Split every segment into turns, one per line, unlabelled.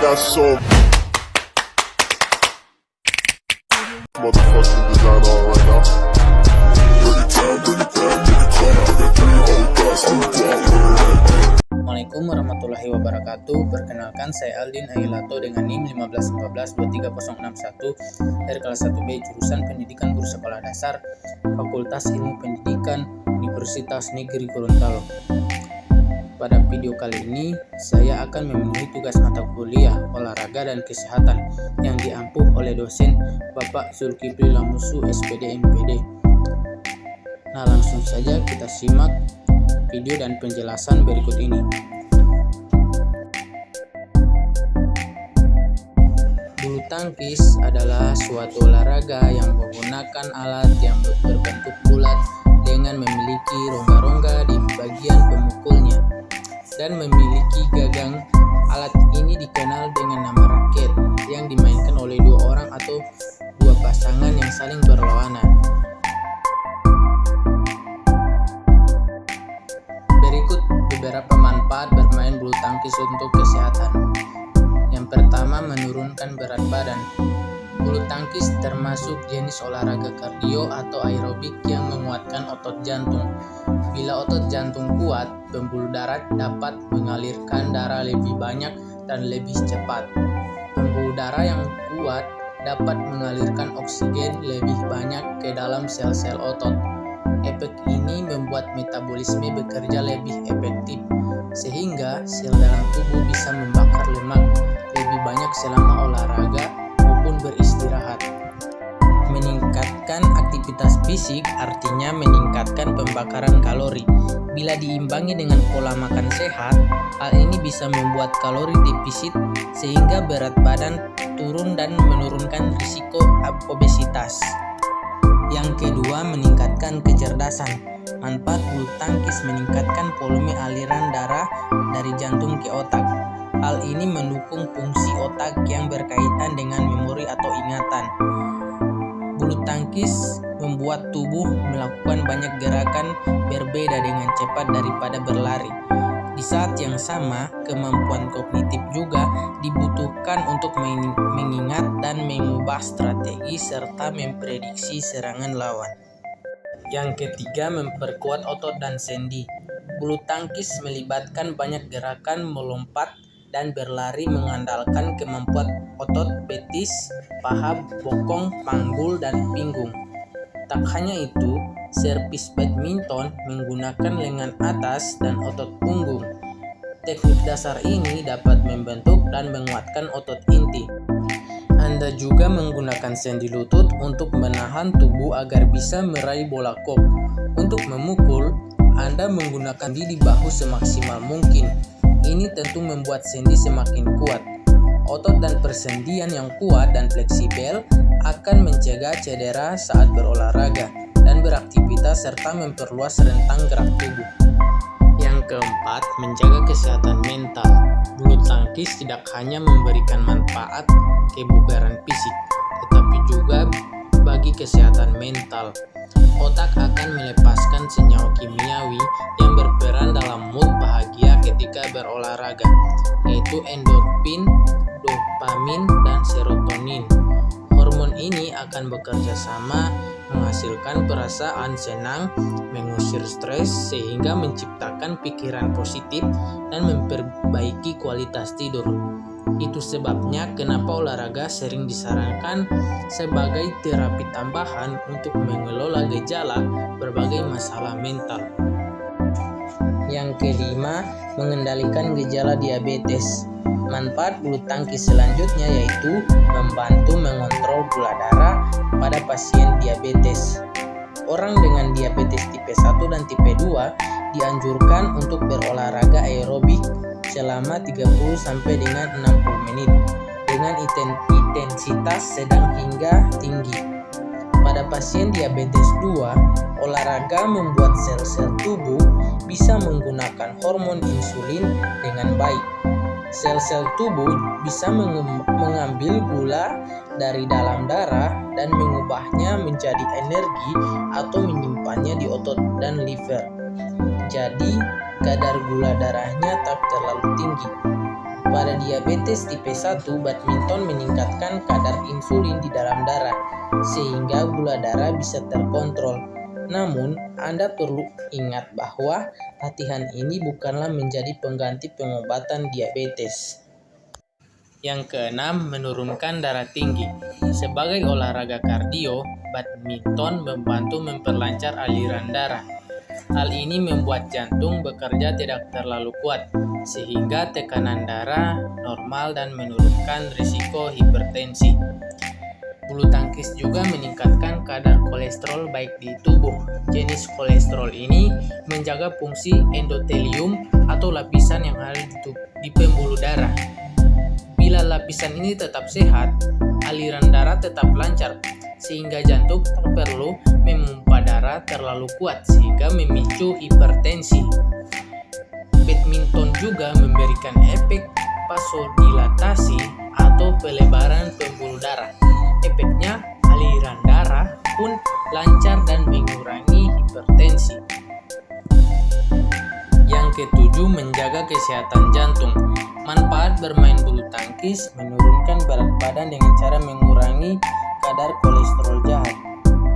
got so motherfucking design on right now. Bring it down, bring it down, bring it down. I got 3 old guys on the block.
Assalamualaikum warahmatullahi wabarakatuh. Perkenalkan, saya Aldin Ailato dengan NIM 151423061 dari kelas 1B jurusan Pendidikan Guru Sekolah Dasar Fakultas Ilmu Pendidikan Universitas Negeri Gorontalo. Pada video kali ini, saya akan memenuhi tugas mata kuliah olahraga dan kesehatan yang diampuh oleh dosen Bapak Zulkifli Lamusu SPD MPD. Nah, langsung saja kita simak video dan penjelasan berikut ini. Bulu tangkis adalah suatu olahraga yang menggunakan alat yang berbentuk bulat dengan memiliki rongga-rongga di bagian pemukulnya dan memiliki gagang. Alat ini dikenal dengan nama raket yang dimainkan oleh 2 orang atau 2 pasangan yang saling berlawanan. Berikut beberapa manfaat bermain bulu tangkis untuk kesehatan. Yang pertama, menurunkan berat badan. Bulu tangkis termasuk jenis olahraga kardio atau aerobik yang menguatkan otot jantung. Bila otot jantung kuat, pembuluh darah dapat mengalirkan darah lebih banyak dan lebih cepat. Pembuluh darah yang kuat dapat mengalirkan oksigen lebih banyak ke dalam sel-sel otot. Efek ini membuat metabolisme bekerja lebih efektif, sehingga sel dalam tubuh bisa membakar lemak lebih banyak selama olahraga maupun beristirahat. Meningkatkan aktivitas fisik artinya meningkatkan pembakaran kalori. Bila diimbangi dengan pola makan sehat, hal ini bisa membuat kalori defisit sehingga berat badan turun dan menurunkan risiko obesitas. Yang kedua, meningkatkan kecerdasan. Manfaat bulu tangkis meningkatkan volume aliran darah dari jantung ke otak. Hal ini mendukung fungsi otak yang berkaitan dengan memori atau ingatan. Bulu tangkis membuat tubuh melakukan banyak gerakan berbeda dengan cepat daripada berlari. Di saat yang sama, kemampuan kognitif juga dibutuhkan untuk mengingat dan mengubah strategi serta memprediksi serangan lawan. Yang ketiga, memperkuat otot dan sendi. Bulu tangkis melibatkan banyak gerakan melompat dan berlari mengandalkan kemampuan otot betis, paha, bokong, panggul, dan pinggung. Tak hanya itu, servis badminton menggunakan lengan atas dan otot punggung. Teknik dasar ini dapat membentuk dan menguatkan otot inti. Anda juga menggunakan sendi lutut untuk menahan tubuh agar bisa meraih bola kok. Untuk memukul, Anda menggunakan di bahu semaksimal mungkin. Ini tentu membuat sendi semakin kuat. Otot dan persendian yang kuat dan fleksibel akan mencegah cedera saat berolahraga dan beraktivitas serta memperluas rentang gerak tubuh. Yang keempat, menjaga kesehatan mental. Bulu tangkis tidak hanya memberikan manfaat kebugaran fisik, tetapi juga bagi kesehatan mental. Otak akan melepaskan senyawa kimiawi yang berperan dalam mood bahagia ketika berolahraga, yaitu endorfin, dopamin, dan serotonin. Hormon ini akan bekerja sama menghasilkan perasaan senang, mengusir stres, sehingga menciptakan pikiran positif dan memperbaiki kualitas tidur. Itu sebabnya kenapa olahraga sering disarankan sebagai terapi tambahan untuk mengelola gejala berbagai masalah mental. Yang kelima, mengendalikan gejala diabetes. Manfaat bulu tangkis selanjutnya yaitu membantu mengontrol gula darah pada pasien diabetes. Orang dengan diabetes tipe 1 dan tipe 2 dianjurkan untuk berolahraga aerobik selama 30 sampai dengan 60 menit dengan intensitas sedang hingga tinggi. Pada pasien diabetes 2, olahraga membuat sel-sel tubuh bisa menggunakan hormon insulin dengan baik. Sel-sel tubuh bisa mengambil gula dari dalam darah dan mengubahnya menjadi energi atau menyimpannya di otot dan liver. Jadi, kadar gula darahnya tak terlalu tinggi. Pada diabetes tipe 1, badminton meningkatkan kadar insulin di dalam darah, sehingga gula darah bisa terkontrol. Namun, Anda perlu ingat bahwa latihan ini bukanlah menjadi pengganti pengobatan diabetes. Yang keenam, menurunkan darah tinggi. Sebagai olahraga kardio, badminton membantu memperlancar aliran darah. Hal ini membuat jantung bekerja tidak terlalu kuat, sehingga tekanan darah normal dan menurunkan risiko hipertensi. Bulu tangkis juga meningkatkan kadar kolesterol baik di tubuh. Jenis kolesterol ini menjaga fungsi endotelium atau lapisan yang ada di pembuluh darah. Bila lapisan ini tetap sehat, aliran darah tetap lancar, sehingga jantung tak perlu memompa darah terlalu kuat sehingga memicu hipertensi. Badminton juga memberikan efek vasodilatasi atau pelebaran pembuluh darah. Efeknya, aliran darah pun lancar dan mengurangi hipertensi. Yang ketujuh, menjaga kesehatan jantung. Manfaat bermain bulu tangkis menurunkan berat badan dengan cara mengurangi kadar kolesterol jahat.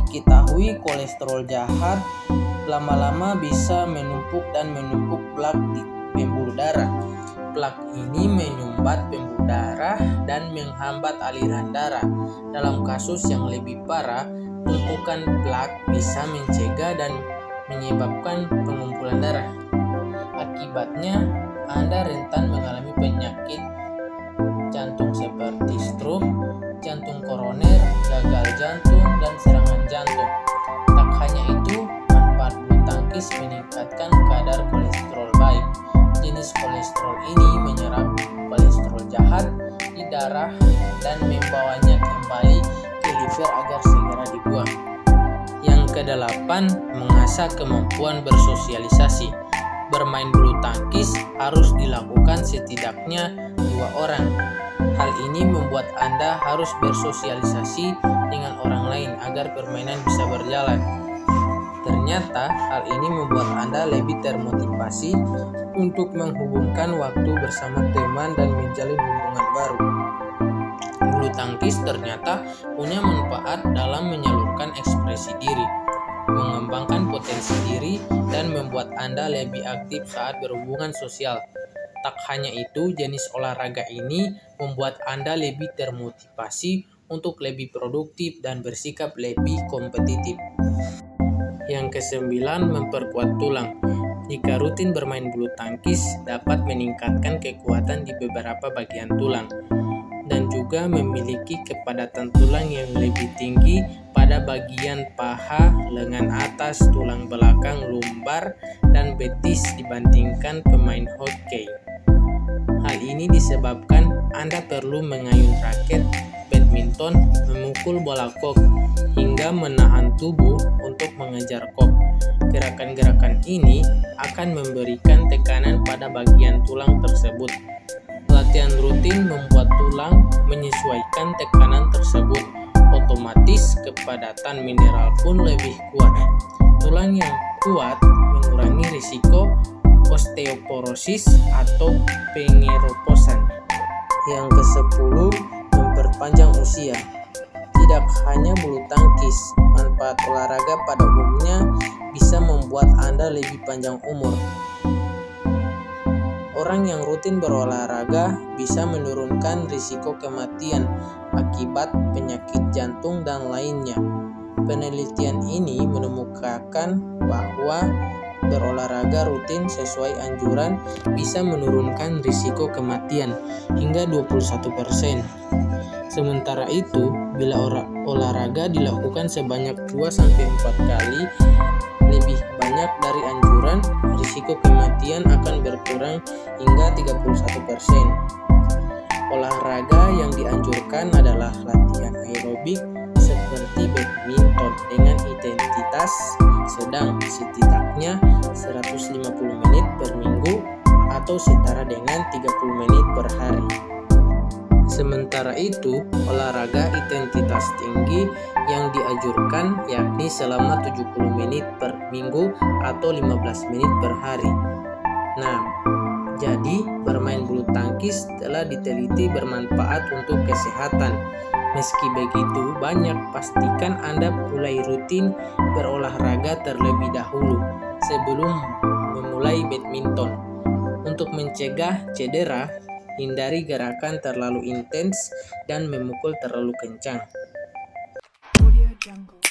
Diketahui kolesterol jahat lama-lama bisa menumpuk plak di pembuluh darah. Plak ini menyumbat pembuluh darah dan menghambat aliran darah. Dalam kasus yang lebih parah, tumpukan plak bisa mencegah dan menyebabkan pengumpulan darah. Akibatnya, Anda rentan mengalami penyakit jantung seperti stroke, jantung koroner, gagal jantung, dan serangan jantung. Tak hanya itu, manfaat bulu tangkis meningkatkan kadar kolesterol baik. Jenis kolesterol ini menyerap kolesterol jahat di darah dan membawanya kembali ke liver agar segera dibuang. Yang kedelapan, mengasah kemampuan bersosialisasi. Bermain bulu tangkis harus dilakukan setidaknya 2 orang. Hal ini membuat Anda harus bersosialisasi dengan orang lain agar permainan bisa berjalan. Ternyata hal ini membuat Anda lebih termotivasi untuk menghubungkan waktu bersama teman dan menjalin hubungan baru. Bulu tangkis ternyata punya manfaat dalam menyalurkan ekspresi diri, mengembangkan potensi diri, dan membuat Anda lebih aktif saat berhubungan sosial. Tak hanya itu, jenis olahraga ini membuat Anda lebih termotivasi untuk lebih produktif dan bersikap lebih kompetitif. Yang kesembilan, memperkuat tulang. Jika rutin bermain bulu tangkis, dapat meningkatkan kekuatan di beberapa bagian tulang dan juga memiliki kepadatan tulang yang lebih tinggi pada bagian paha, lengan atas, tulang belakang, lumbar, dan betis dibandingkan pemain hoki. Hal ini disebabkan Anda perlu mengayun raket badminton, memukul bola kok, hingga menahan tubuh untuk mengejar kok. Gerakan-gerakan ini akan memberikan tekanan pada bagian tulang tersebut. Latihan rutin membuat tulang menyesuaikan tekanan tersebut. Otomatis kepadatan mineral pun lebih kuat. Tulang yang kuat mengurangi risiko osteoporosis atau pengeroposan. Yang ke-10, memperpanjang usia. Tidak hanya bulu tangkis, manfaat olahraga pada umumnya bisa membuat Anda lebih panjang umur. Orang yang rutin berolahraga bisa menurunkan risiko kematian akibat penyakit jantung dan lainnya. Penelitian ini menemukan bahwa berolahraga rutin sesuai anjuran bisa menurunkan risiko kematian hingga 21%. Sementara itu, bila olahraga dilakukan sebanyak 2-4 kali lebih banyak dari anjuran, risiko kematian akan berkurang hingga 31%. Olahraga yang dianjurkan adalah latihan aerobik seperti badminton dengan intensitas sedang, setidaknya 150 menit per minggu atau setara dengan 30 menit per hari. Sementara itu, olahraga intensitas tinggi yang dianjurkan yakni selama 70 menit per minggu atau 15 menit per hari. Nah, Jadi, bermain bulu tangkis telah diteliti bermanfaat untuk kesehatan. Meski begitu, pastikan Anda mulai rutin berolahraga terlebih dahulu sebelum memulai badminton. Untuk mencegah cedera, hindari gerakan terlalu intens dan memukul terlalu kencang.
Audio Jungle.